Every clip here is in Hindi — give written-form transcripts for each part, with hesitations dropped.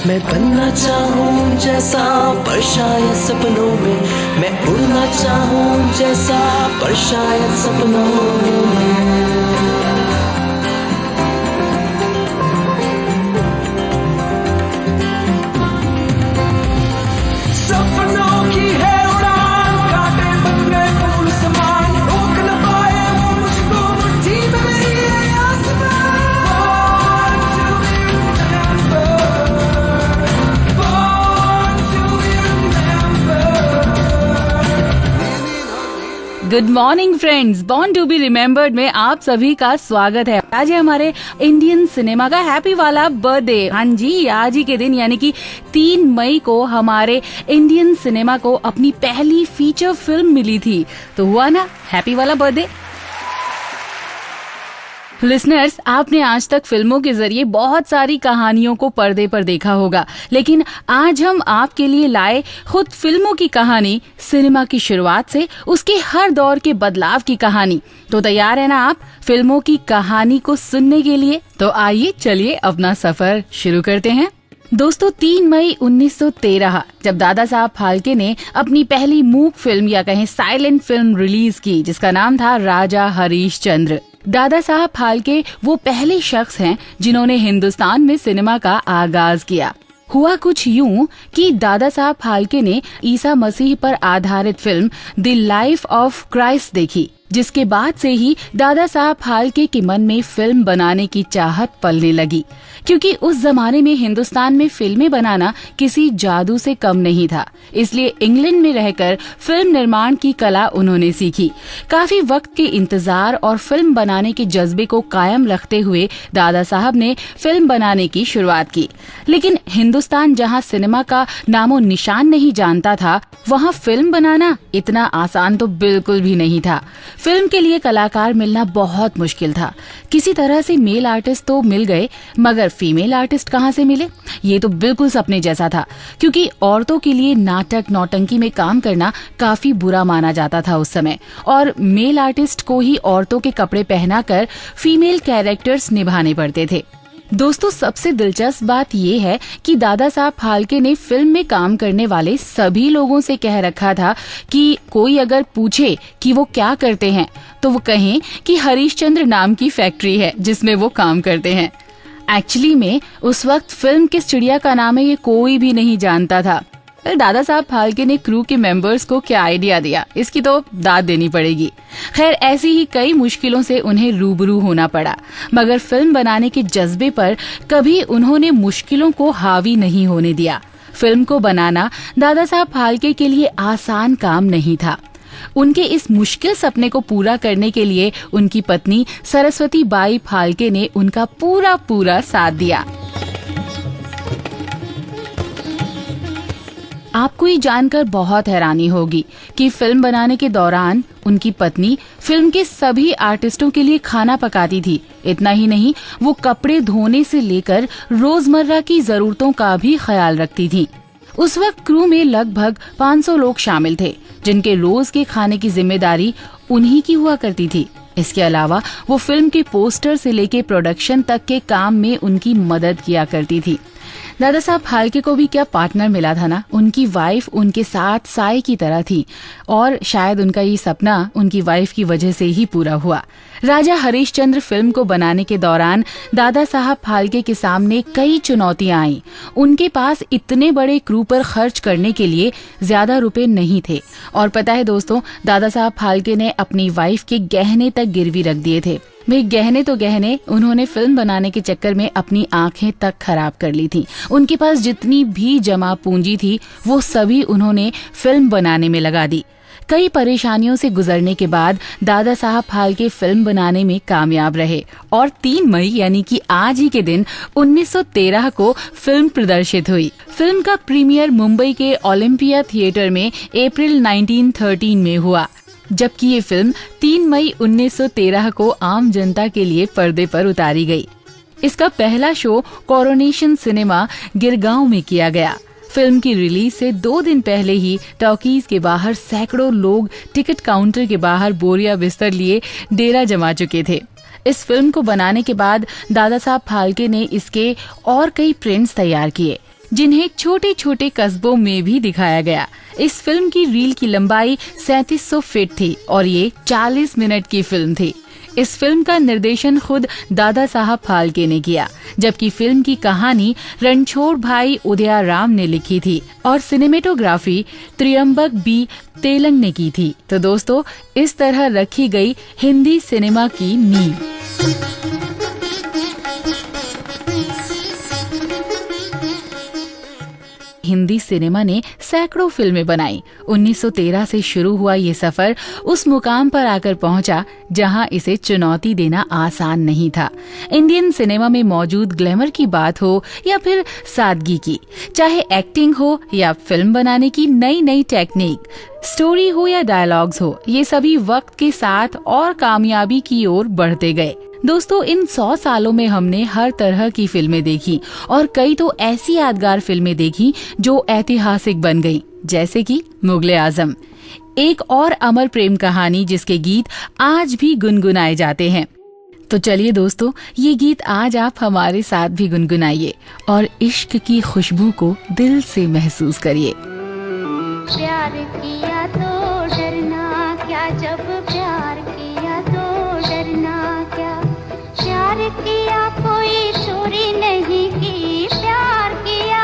मैं बनना चाहूँ जैसा पर शायद सपनों में, मैं उड़ना चाहूँ जैसा पर शायद सपनों में। सपनों की है उड़ान, कांटे बन गए फूल समान, रोक न पाए वो मुझको मुट्ठी में मेरी ये आसमां। Good morning friends, born to be remembered में आप सभी का स्वागत है। आज है हमारे इंडियन सिनेमा का हैप्पी वाला बर्थडे। हाँ जी, आज ही के दिन यानी कि 3 मई को हमारे इंडियन सिनेमा को अपनी पहली फीचर फिल्म मिली थी। तो हुआ ना हैप्पी वाला बर्थडे। लिसनर्स, आपने आज तक फिल्मों के जरिए बहुत सारी कहानियों को पर्दे पर देखा होगा, लेकिन आज हम आपके लिए लाए खुद फिल्मों की कहानी, सिनेमा की शुरुआत से उसके हर दौर के बदलाव की कहानी। तो तैयार है ना आप फिल्मों की कहानी को सुनने के लिए? तो आइए चलिए अपना सफर शुरू करते हैं। दोस्तों, 3 मई 1913 जब दादा साहब फाल्के ने अपनी पहली मूक फिल्म या कहें साइलेंट फिल्म रिलीज की, जिसका नाम था राजा हरीशचंद्र। दादा साहब फाल्के वो पहले शख्स हैं जिन्होंने हिंदुस्तान में सिनेमा का आगाज किया। हुआ कुछ यूं कि दादा साहब फाल्के ने ईसा मसीह पर आधारित film the life of Christ देखी, जिसके बाद से ही दादा साहब फाल्के के मन में फिल्म बनाने की चाहत पलने लगी, क्योंकि उस जमाने में हिंदुस्तान में फिल्में बनाना किसी जादू से कम नहीं था। इसलिए इंग्लैंड में रहकर फिल्म निर्माण की कला उन्होंने सीखी। काफी वक्त के इंतजार और फिल्म बनाने के जज्बे को कायम रखते हुए दादा साहब ने फिल्म बनाने की शुरुआत की। लेकिन हिंदुस्तान जहां सिनेमा का नामो निशान नहीं जानता था, वहां फिल्म बनाना इतना आसान तो बिल्कुल भी नहीं था। फिल्म के लिए कलाकार मिलना बहुत मुश्किल था। किसी तरह से मेल आर्टिस्ट तो मिल गए, मगर फीमेल आर्टिस्ट कहाँ से मिले? ये तो बिल्कुल सपने जैसा था, क्योंकि औरतों के लिए नाटक नौटंकी में काम करना काफी बुरा माना जाता था उस समय, और मेल आर्टिस्ट को ही औरतों के कपड़े पहनाकर फीमेल कैरेक्टर्स निभाने पड़ते थे। दोस्तों, सबसे दिलचस्प बात ये है कि दादा साहब फाल्के ने फिल्म में काम करने वाले सभी लोगों से कह रखा था कि कोई अगर पूछे कि वो क्या करते हैं तो वो कहें कि हरीशचंद्र नाम की फैक्ट्री है जिसमें वो काम करते हैं। एक्चुअली में उस वक्त फिल्म किस चिड़िया का नाम है ये कोई भी नहीं जानता था। दादा साहब फाल्के ने क्रू के मेंबर्स को क्या आइडिया दिया, इसकी तो दाद देनी पड़ेगी। खैर, ऐसी ही कई मुश्किलों से उन्हें रूबरू होना पड़ा, मगर फिल्म बनाने के जज्बे पर कभी उन्होंने मुश्किलों को हावी नहीं होने दिया। फिल्म को बनाना दादा साहब फाल्के के लिए आसान काम नहीं था। उनके इस मुश्किल सपने को पूरा करने के लिए उनकी पत्नी सरस्वती बाई फाल्के ने उनका पूरा साथ दिया। आपको ये जानकर बहुत हैरानी होगी कि फिल्म बनाने के दौरान उनकी पत्नी फिल्म के सभी आर्टिस्टों के लिए खाना पकाती थी। इतना ही नहीं, वो कपड़े धोने से लेकर रोजमर्रा की जरूरतों का भी ख्याल रखती थी। उस वक्त क्रू में लगभग 500 लोग शामिल थे, जिनके रोज के खाने की जिम्मेदारी उन्हीं की हुआ करती थी। इसके अलावा वो फिल्म के पोस्टर से लेके प्रोडक्शन तक के काम में उनकी मदद किया करती थी। दादा साहब फाल्के को भी क्या पार्टनर मिला था ना। उनकी वाइफ उनके साथ साए की तरह थी, और शायद उनका ये सपना उनकी वाइफ की वजह से ही पूरा हुआ। राजा हरीशचंद्र फिल्म को बनाने के दौरान दादा साहब फाल्के के सामने कई चुनौतियां आईं। उनके पास इतने बड़े क्रू पर खर्च करने के लिए ज्यादा रुपए नहीं थे, और पता है दोस्तों, दादा साहब फाल्के ने अपनी वाइफ के गहने तक गिरवी रख दिए थे। भाई, गहने तो गहने, उन्होंने फिल्म बनाने के चक्कर में अपनी आंखें तक खराब कर ली थी। उनके पास जितनी भी जमा पूंजी थी वो सभी उन्होंने फिल्म बनाने में लगा दी। कई परेशानियों से गुजरने के बाद दादा साहब फाल्के फिल्म बनाने में कामयाब रहे, और 3 मई यानी कि आज ही के दिन 1913 को फिल्म प्रदर्शित हुई। फिल्म का प्रीमियर मुंबई के ओलंपिया थिएटर में अप्रैल 1913 में हुआ, जबकि ये फिल्म 3 मई 1913 को आम जनता के लिए पर्दे पर उतारी गई। इसका पहला शो कोरोनेशन सिनेमा गिरगांव में किया गया। फिल्म की रिलीज से 2 दिन पहले ही टॉकीज के बाहर सैकड़ों लोग टिकट काउंटर के बाहर बोरिया बिस्तर लिए डेरा जमा चुके थे। इस फिल्म को बनाने के बाद दादा साहब फाल्के ने इसके और कई प्रिंट्स तैयार किए। जिन्हें छोटे छोटे कस्बों में भी दिखाया गया। इस फिल्म की रील की लंबाई 3700 फीट थी और ये 40 मिनट की फिल्म थी। इस फिल्म का निर्देशन खुद दादा साहब फाल्के ने किया, जबकि फिल्म की कहानी रणछोड़ भाई उदयाराम ने लिखी थी और सिनेमेटोग्राफी त्रियंबक बी तेलंग ने की थी। तो दोस्तों, इस तरह रखी गई हिंदी सिनेमा की नींव। हिंदी सिनेमा ने सैकड़ों फिल्में बनाई। 1913 से शुरू हुआ ये सफर उस मुकाम पर आकर पहुंचा जहां इसे चुनौती देना आसान नहीं था। इंडियन सिनेमा में मौजूद ग्लैमर की बात हो या फिर सादगी की, चाहे एक्टिंग हो या फिल्म बनाने की नई नई टेक्निक, स्टोरी हो या डायलॉग्स हो, ये सभी वक्त के साथ और कामयाबी की ओर बढ़ते गए। दोस्तों, इन 100 सालों में हमने हर तरह की फिल्में देखी और कई तो ऐसी यादगार फिल्में देखी जो ऐतिहासिक बन गईं, जैसे कि मुगले आजम, एक और अमर प्रेम कहानी जिसके गीत आज भी गुनगुनाए जाते हैं। तो चलिए दोस्तों, ये गीत आज आप हमारे साथ भी गुनगुनाइए और इश्क की खुशबू को दिल से महसूस करिए। प्यार किया तो डरना क्या, जब प्यार किया तो डरना क्या, प्यार किया कोई चोरी नहीं की, प्यार किया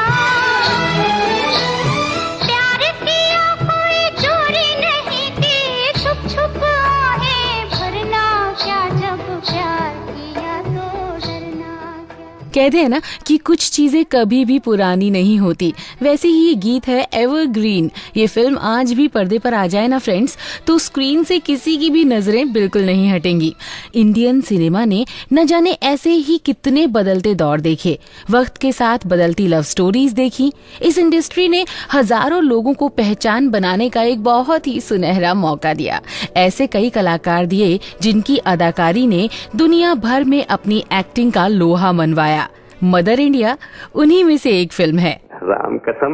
कोई चोरी नहीं की, छुप छुप आहें भरना क्या, जब प्यार किया तो डरना क्या। कहते हैं ना कि कुछ चीजें कभी भी पुरानी नहीं होती, वैसे ही ये गीत है एवरग्रीन। ये फिल्म आज भी पर्दे पर आ जाए ना फ्रेंड्स, तो स्क्रीन से किसी की भी नजरें बिल्कुल नहीं हटेंगी। इंडियन सिनेमा ने न जाने ऐसे ही कितने बदलते दौर देखे, वक्त के साथ बदलती लव स्टोरीज देखी। इस इंडस्ट्री ने हजारों लोगों को पहचान बनाने का एक बहुत ही सुनहरा मौका दिया। ऐसे कई कलाकार दिए जिनकी अदाकारी ने दुनिया भर में अपनी एक्टिंग का लोहा मनवाया। मदर इंडिया उन्हीं में से एक फिल्म है। राम कसम,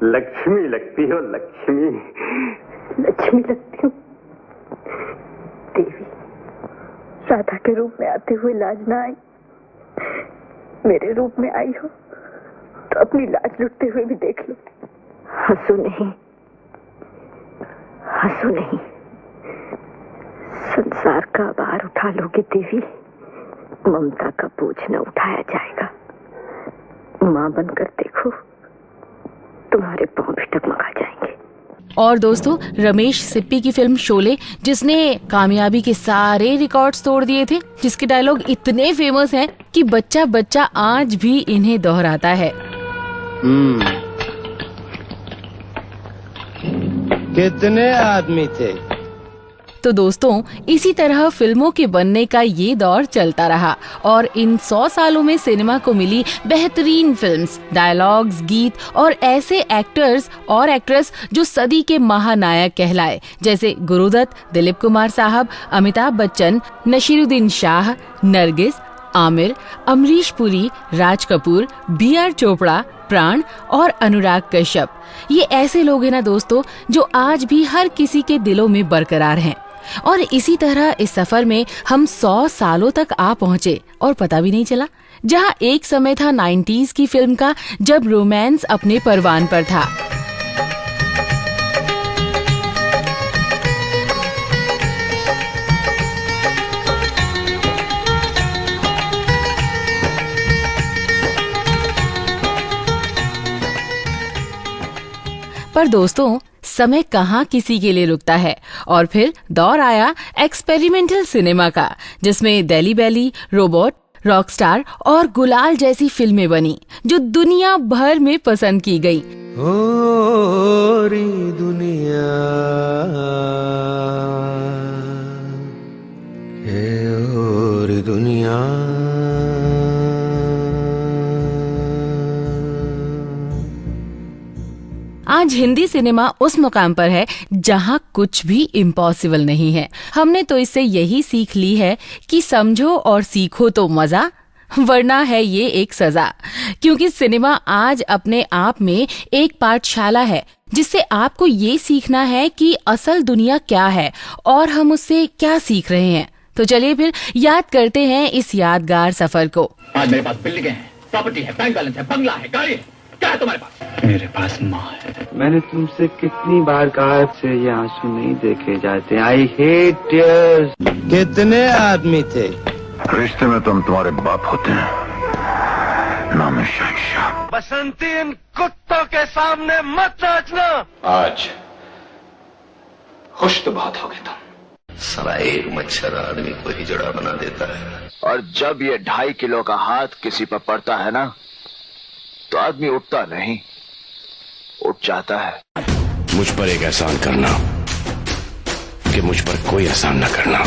लक्ष्मी लगती हो, लक्ष्मी लक्ष्मी लगती हूँ। देवी, राधा के रूप में आते हुए लाज ना आई, मेरे रूप में आई हो तो अपनी लाज लुटते हुए भी देख लो। हंसो नहीं, हंसो नहीं, संसार का भार उठा लोगे देवी, ममता का बोझ न उठाया जाएगा। माँ बनकर देखो, तुम्हारे पांव भी टकमका जाएंगे। और दोस्तों, रमेश सिप्पी की फिल्म शोले, जिसने कामयाबी के सारे रिकॉर्ड्स तोड़ दिए थे, जिसके डायलॉग इतने फेमस हैं कि बच्चा बच्चा आज भी इन्हें दोहराता है। कितने आदमी थे? तो दोस्तों, इसी तरह फिल्मों के बनने का ये दौर चलता रहा और इन 100 सालों में सिनेमा को मिली बेहतरीन फिल्म्स, डायलॉग्स, गीत और ऐसे एक्टर्स और एक्ट्रेस जो सदी के महानायक कहलाए, जैसे गुरुदत्त, दिलीप कुमार साहब, अमिताभ बच्चन, नसीरुद्दीन शाह, नरगिस, आमिर, अमरीश पुरी, राज कपूर, B.R. चोपड़ा, प्राण और अनुराग कश्यप। ये ऐसे लोग हैं ना दोस्तों, जो आज भी हर किसी के दिलों में बरकरार हैं। और इसी तरह इस सफर में हम 100 सालों तक आ पहुंचे और पता भी नहीं चला। जहां एक समय था 90s की फिल्म का, जब रोमांस अपने परवान पर था। पर दोस्तों, समय कहाँ किसी के लिए रुकता है और फिर दौर आया एक्सपेरिमेंटल सिनेमा का, जिसमें दिल्ली बैली, रोबोट, रॉकस्टार और गुलाल जैसी फिल्में बनी जो दुनिया भर में पसंद की गई। ओ री दुनिया, हे ओ री दुनिया, आज हिंदी सिनेमा उस मुकाम पर है जहां कुछ भी इम्पॉसिबल नहीं है। हमने तो इससे यही सीख ली है कि समझो और सीखो तो मजा, वरना है ये एक सजा। क्योंकि सिनेमा आज अपने आप में एक पाठशाला है, जिससे आपको ये सीखना है कि असल दुनिया क्या है और हम उससे क्या सीख रहे हैं। तो चलिए फिर याद करते हैं इस यादगार सफर को। आज मेरे पास बिल्डिंगें हैं, प्रॉपर्टी है, बैंक बैलेंस है, बंगला है, गाड़ी है, क्या है तुम्हारे पास? मेरे पास माँ है। मैंने तुमसे कितनी बार कहा से ये आंसू नहीं देखे जाते। I hate tears. कितने आदमी थे? रिश्ते में तुम तुम्हारे बाप होते हैं, नाम है शहंशाह। बसंती, इन कुत्तों के सामने मत नाचना। आज खुश तो बहुत हो गए तुम। साला एक मच्छर आदमी को ही जड़ा बना देता है। और जब ये 2.5 किलो का हाथ किसी पर पड़ता है ना, तो आदमी उठता नहीं, उठ जाता है। मुझ पर एक एहसान करना कि मुझ पर कोई एहसान न करना।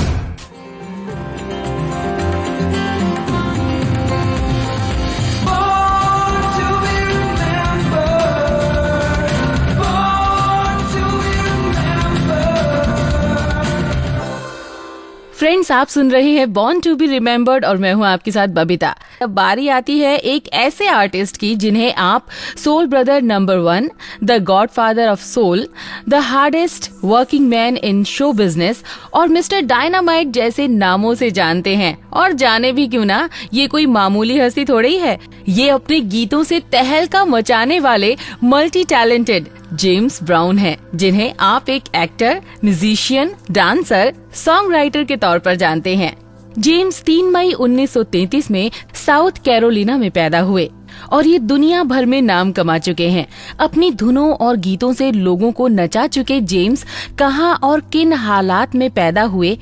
फ्रेंड्स, आप सुन रहे हैं बॉर्न टू बी रिमेम्बर्ड और मैं हूं आपके साथ बबीता। अब बारी आती है एक ऐसे आर्टिस्ट की जिन्हें आप soul brother number 1, the godfather of soul, the hardest working man in show business और मिस्टर डायनामाइट जैसे नामों से जानते हैं। और जाने भी क्यों ना, ये कोई मामूली हस्ती थोड़ी है। ये अपने गीतों से तहलका मचाने वाले मल्टी टैलेंटेड जेम्स ब्राउन हैं, जिन्हें आप एक actor, musician, dancer, song writer के तौर पर जानते हैं। जेम्स 3 मई 1933 में साउथ कैरोलिना में पैदा हुए और ये दुनिया भर में नाम कमा चुके हैं। अपनी धुनों और गीतों से लोगों को नचा चुके जेम्स कहां और किन हालात में पैदा हुए?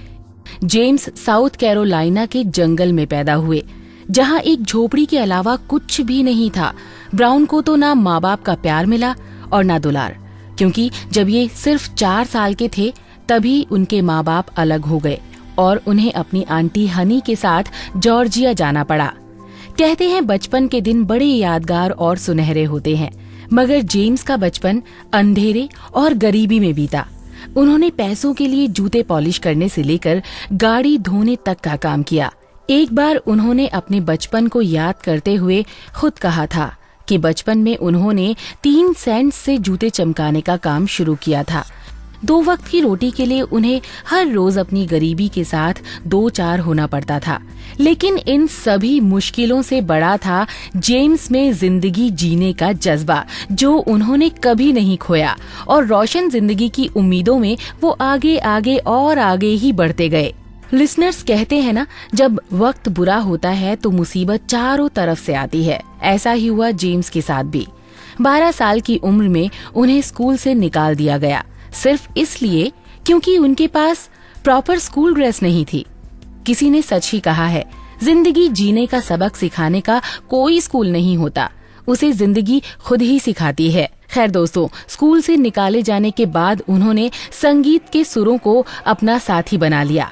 जेम्स साउथ कैरोलिना के जंगल में पैदा हुए, जहां एक झोपड़ी के अलावा कुछ भी नहीं था। ब्राउन को तो ना माँ बाप का प्यार मिला और ना दुलार, क्योंकि जब ये सिर्फ 4 साल के थे तभी उनके माँ बाप अलग हो गए और उन्हें अपनी आंटी हनी के साथ जॉर्जिया जाना पड़ा। कहते हैं बचपन के दिन बड़े यादगार और सुनहरे होते हैं, मगर जेम्स का बचपन अंधेरे और गरीबी में बीता। उन्होंने पैसों के लिए जूते पॉलिश करने से लेकर गाड़ी धोने तक का काम किया। एक बार उन्होंने अपने बचपन को याद करते हुए खुद कहा था कि बचपन में उन्होंने 3 सेंट से जूते चमकाने का काम शुरू किया था। 2 वक्त की रोटी के लिए उन्हें हर रोज अपनी गरीबी के साथ 2-4 होना पड़ता था। लेकिन इन सभी मुश्किलों से बड़ा था जेम्स में जिंदगी जीने का जज्बा, जो उन्होंने कभी नहीं खोया। और रोशन जिंदगी की उम्मीदों में वो आगे आगे और आगे ही बढ़ते गए। लिसनर्स कहते हैं ना, जब वक्त बुरा होता है तो मुसीबत चारों तरफ से आती है। ऐसा ही हुआ जेम्स के साथ भी। 12 साल की उम्र में उन्हें स्कूल से निकाल दिया गया, सिर्फ इसलिए क्योंकि उनके पास प्रॉपर स्कूल ड्रेस नहीं थी। किसी ने सच ही कहा है, जिंदगी जीने का सबक सिखाने का कोई स्कूल नहीं होता, उसे जिंदगी खुद ही सिखाती है। खैर दोस्तों, स्कूल से निकाले जाने के बाद उन्होंने संगीत के सुरों को अपना साथी बना लिया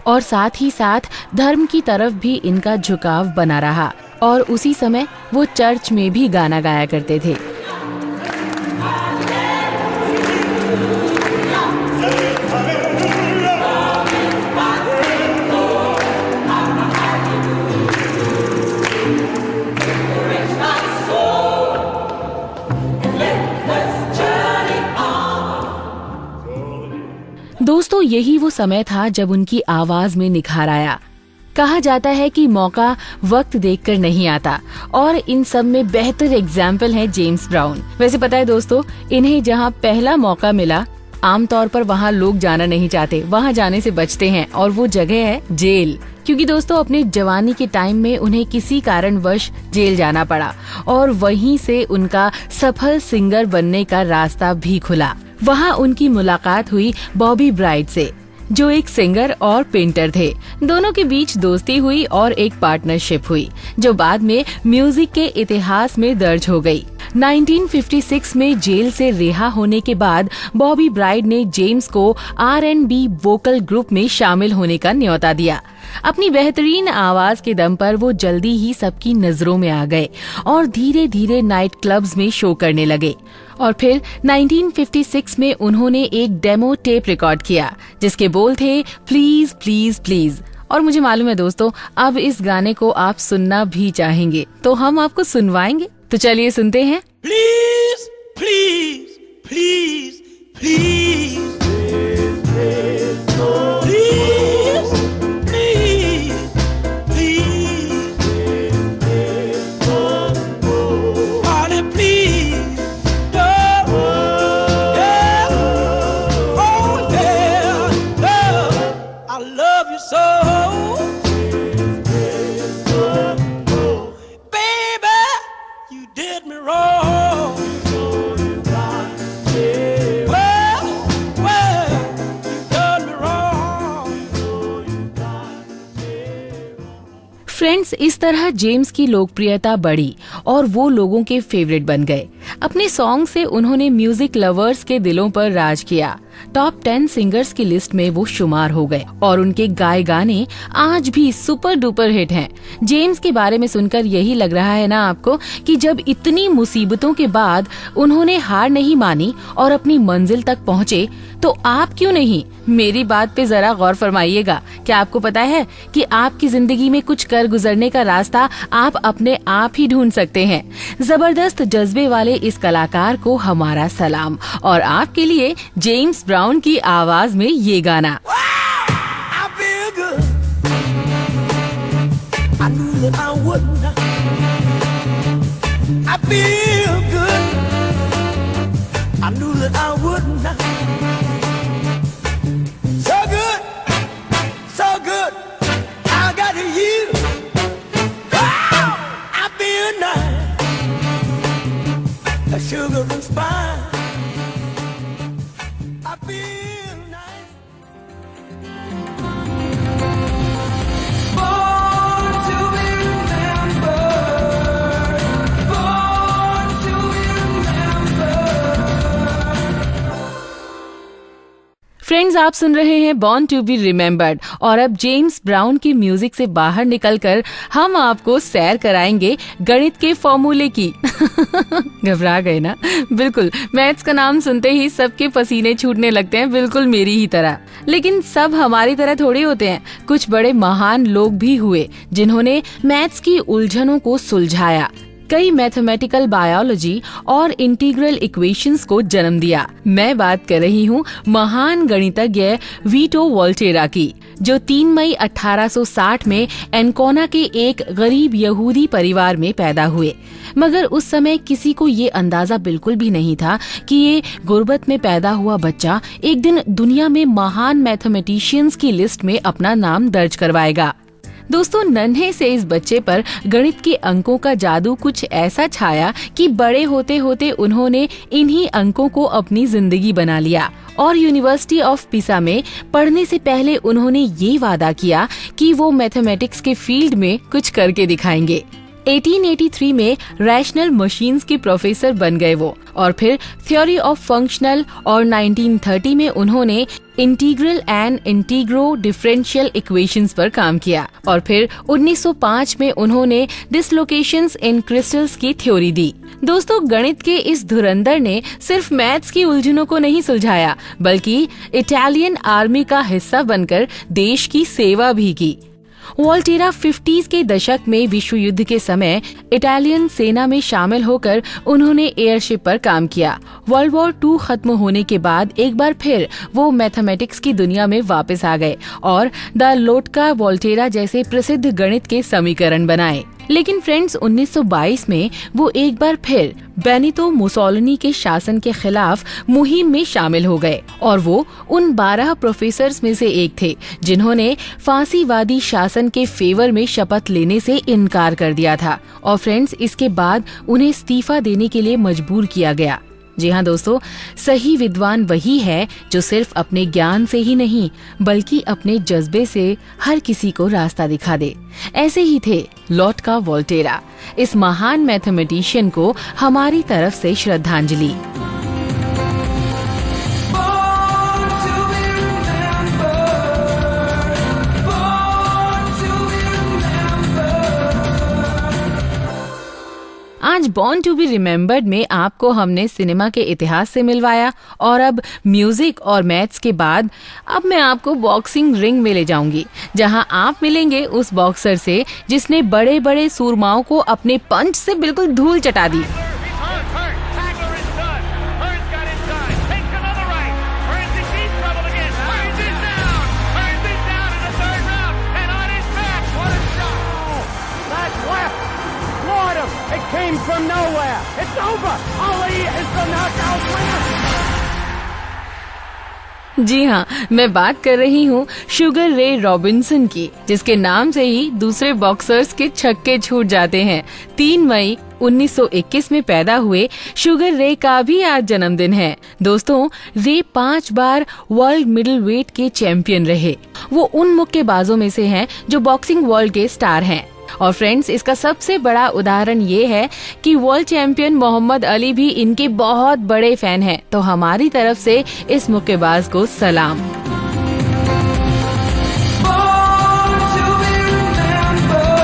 और साथ ही साथ धर्म की तरफ भी इनका झुकाव बना रहा और उसी समय वो चर्च में भी गाना गाया करते थे। दोस्तों, यही वो समय था जब उनकी आवाज में निखार आया। कहा जाता है कि मौका वक्त देखकर नहीं आता और इन सब में बेहतर एग्जाम्पल है जेम्स ब्राउन। वैसे पता है दोस्तों, इन्हें जहां पहला मौका मिला, आमतौर पर वहां लोग जाना नहीं चाहते, वहां जाने से बचते हैं, और वो जगह है जेल। क्योंकि दोस्तों, अपने जवानी के टाइम में उन्हें किसी कारणवश जेल जाना पड़ा और वहीं से उनका सफल सिंगर बनने का रास्ता भी खुला। वहां उनकी मुलाकात हुई बॉबी ब्राइड से, जो एक सिंगर और पेंटर थे। दोनों के बीच दोस्ती हुई और एक पार्टनरशिप हुई, जो बाद में म्यूजिक के इतिहास में दर्ज हो गई। 1956 में जेल से रिहा होने के बाद बॉबी ब्राइड ने जेम्स को R&B वोकल ग्रुप में शामिल होने का न्योता दिया। अपनी बेहतरीन आवाज के दम पर वो जल्दी ही सबकी नजरों में आ गए और धीरे धीरे नाइट क्लब्स में शो करने लगे। और फिर 1956 में उन्होंने एक डेमो टेप रिकॉर्ड किया, जिसके बोल थे प्लीज प्लीज प्लीज। और मुझे मालूम है दोस्तों, अब इस गाने को आप सुनना भी चाहेंगे, तो हम आपको सुनवाएंगे। तो चलिए सुनते हैं। Please please please please please please friends, इस तरह जेम्स की लोकप्रियता बढ़ी और वो लोगों के फेवरेट बन गए। अपने सॉन्ग से उन्होंने म्यूजिक लवर्स के दिलों पर राज किया। टॉप 10 सिंगर्स की लिस्ट में वो शुमार हो गए और उनके गाए गाने आज भी सुपर डुपर हिट हैं। जेम्स के बारे में सुनकर यही लग रहा है ना आपको कि जब इतनी मुसीबतों के बाद उन्होंने हार नहीं मानी और अपनी मंजिल तक पहुँचे, तो आप क्यों नहीं? मेरी बात पे जरा गौर फरमाइएगा। क्या आपको पता है कि आपकी जिंदगी में कुछ कर गुजरने का रास्ता आप अपने आप ही ढूंढ सकते हैं। जबरदस्त जज्बे वाले इस कलाकार को हमारा सलाम और आपके लिए जेम्स ब्राउन की आवाज में ये गाना। Sugar and spice. I feel nice. Born to be remembered. Born to be remembered. Friends, आप सुन रहे हैं बॉर्न टू बी रिमेम्बर्ड और अब जेम्स ब्राउन की म्यूजिक से बाहर निकलकर हम आपको सैर कराएंगे गणित के फॉर्मूले की। घबरा गए ना? बिल्कुल, मैथ्स का नाम सुनते ही सबके पसीने छूटने लगते हैं, बिल्कुल मेरी ही तरह। लेकिन सब हमारी तरह थोड़ी होते हैं। कुछ बड़े महान लोग भी हुए जिन्होंने मैथ्स की उलझनों को सुलझाया, कई मैथमेटिकल बायोलॉजी और इंटीग्रल इक्वेशंस को जन्म दिया। मैं बात कर रही हूँ महान गणितज्ञ वीटो वोल्टेरा की, जो 3 मई 1860 में एनकोना के एक गरीब यहूदी परिवार में पैदा हुए। मगर उस समय किसी को ये अंदाजा बिल्कुल भी नहीं था कि ये गुर्बत में पैदा हुआ बच्चा एक दिन दुनिया में महान मैथमेटिशियंस की लिस्ट में अपना नाम दर्ज करवाएगा। दोस्तों, नन्हे से इस बच्चे पर गणित के अंकों का जादू कुछ ऐसा छाया कि बड़े होते होते उन्होंने इन्हीं अंकों को अपनी जिंदगी बना लिया और यूनिवर्सिटी ऑफ पिसा में पढ़ने से पहले उन्होंने ये वादा किया कि वो मैथमेटिक्स के फील्ड में कुछ करके दिखाएंगे। 1883 में रैशनल मशीन्स के प्रोफेसर बन गए वो, और फिर थ्योरी ऑफ फंक्शनल, और 1930 में उन्होंने इंटीग्रल एंड इंटीग्रो डिफरेंशियल इक्वेशंस पर काम किया, और फिर 1905 में उन्होंने डिसलोकेशंस इन क्रिस्टल्स की थ्योरी दी। दोस्तों, गणित के इस धुरंधर ने सिर्फ मैथ्स की उलझनों को नहीं सुलझाया, बल्कि इटालियन आर्मी का हिस्सा बनकर देश की सेवा भी की। वोल्टेरा 50s के दशक में विश्व युद्ध के समय इटालियन सेना में शामिल होकर उन्होंने एयरशिप पर काम किया। वर्ल्ड वॉर 2 खत्म होने के बाद एक बार फिर वो मैथमेटिक्स की दुनिया में वापस आ गए और द लोटका वोल्टेरा जैसे प्रसिद्ध गणित के समीकरण बनाए। लेकिन फ्रेंड्स, 1922 में वो एक बार फिर बेनितो मुसोलिनी के शासन के खिलाफ मुहिम में शामिल हो गए और वो उन 12 प्रोफेसर्स में से एक थे जिन्होंने फांसीवादी शासन के फेवर में शपथ लेने से इनकार कर दिया था। और फ्रेंड्स, इसके बाद उन्हें इस्तीफा देने के लिए मजबूर किया गया। जी हाँ दोस्तों, सही विद्वान वही है जो सिर्फ अपने ज्ञान से ही नहीं बल्कि अपने जज्बे से हर किसी को रास्ता दिखा दे। ऐसे ही थे लोटका वोल्टेरा। इस महान मैथमेटिशियन को हमारी तरफ से श्रद्धांजलि। आज बॉर्न टू बी रिमेम्बर्ड में आपको हमने सिनेमा के इतिहास से मिलवाया और अब म्यूजिक और मैथ्स के बाद अब मैं आपको बॉक्सिंग रिंग में ले जाऊंगी, जहां आप मिलेंगे उस बॉक्सर से जिसने बड़े बड़े सूरमाओं को अपने पंच से बिल्कुल धूल चटा दी। Came from nowhere. It's over. Ali is the knockout winner. जी हाँ, मैं बात कर रही हूँ शुगर रे रॉबिन्सन की, जिसके नाम से ही दूसरे बॉक्सर्स के छक्के छूट जाते हैं। 3 मई 1921 में पैदा हुए शुगर रे का भी आज जन्मदिन है। दोस्तों, रे 5 बार वर्ल्ड मिडिल वेट के चैंपियन रहे। वो उन मुक्केबाजों में से हैं जो बॉक्सिंग वर्ल्ड के स्टार हैं। और फ्रेंड्स, इसका सबसे बड़ा उदाहरण ये है कि वर्ल्ड चैंपियन मोहम्मद अली भी इनके बहुत बड़े फैन हैं। तो हमारी तरफ से इस मुक्केबाज को सलाम। Born to be remembered.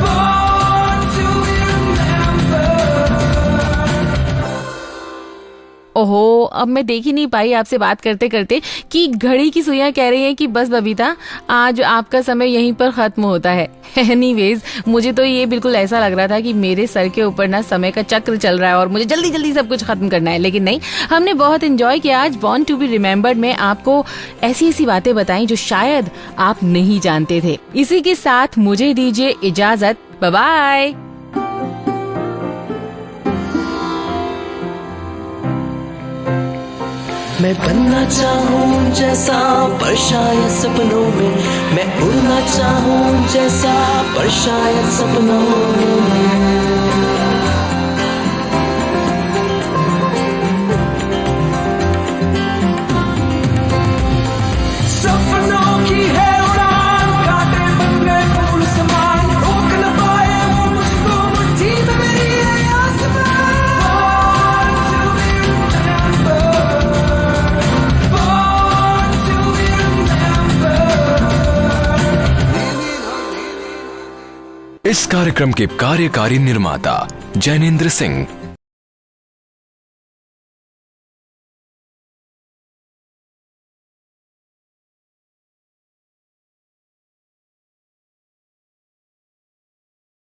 Born to be remembered. ओहो, अब मैं देख ही नहीं पाई आपसे बात करते करते कि घड़ी की सुइयां कह रही हैं कि बस बबीता, आज आपका समय यहीं पर खत्म होता है। एनीवेज, मुझे तो ये बिल्कुल ऐसा लग रहा था कि मेरे सर के ऊपर ना समय का चक्र चल रहा है और मुझे जल्दी जल्दी सब कुछ खत्म करना है, लेकिन नहीं, हमने बहुत एंजॉय किया। आज बॉर्न टू बी रिमेम्बर्ड में आपको ऐसी ऐसी बातें बताई जो शायद आप नहीं जानते थे। इसी के साथ मुझे दीजिए इजाजत, बाय बाय। मैं बनना चाहूँ जैसा पर शायद सपनों में, मैं उड़ना चाहूँ जैसा पर शायद सपनों में। सपनों की है उड़ान, कांटे बन गए फूल समान, रोक न पाए वो मुझको, मुट्ठी में मेरी है आसमान। Born to be remembered. इस कार्यक्रम के कार्यकारी निर्माता जैनेंद्र सिंह,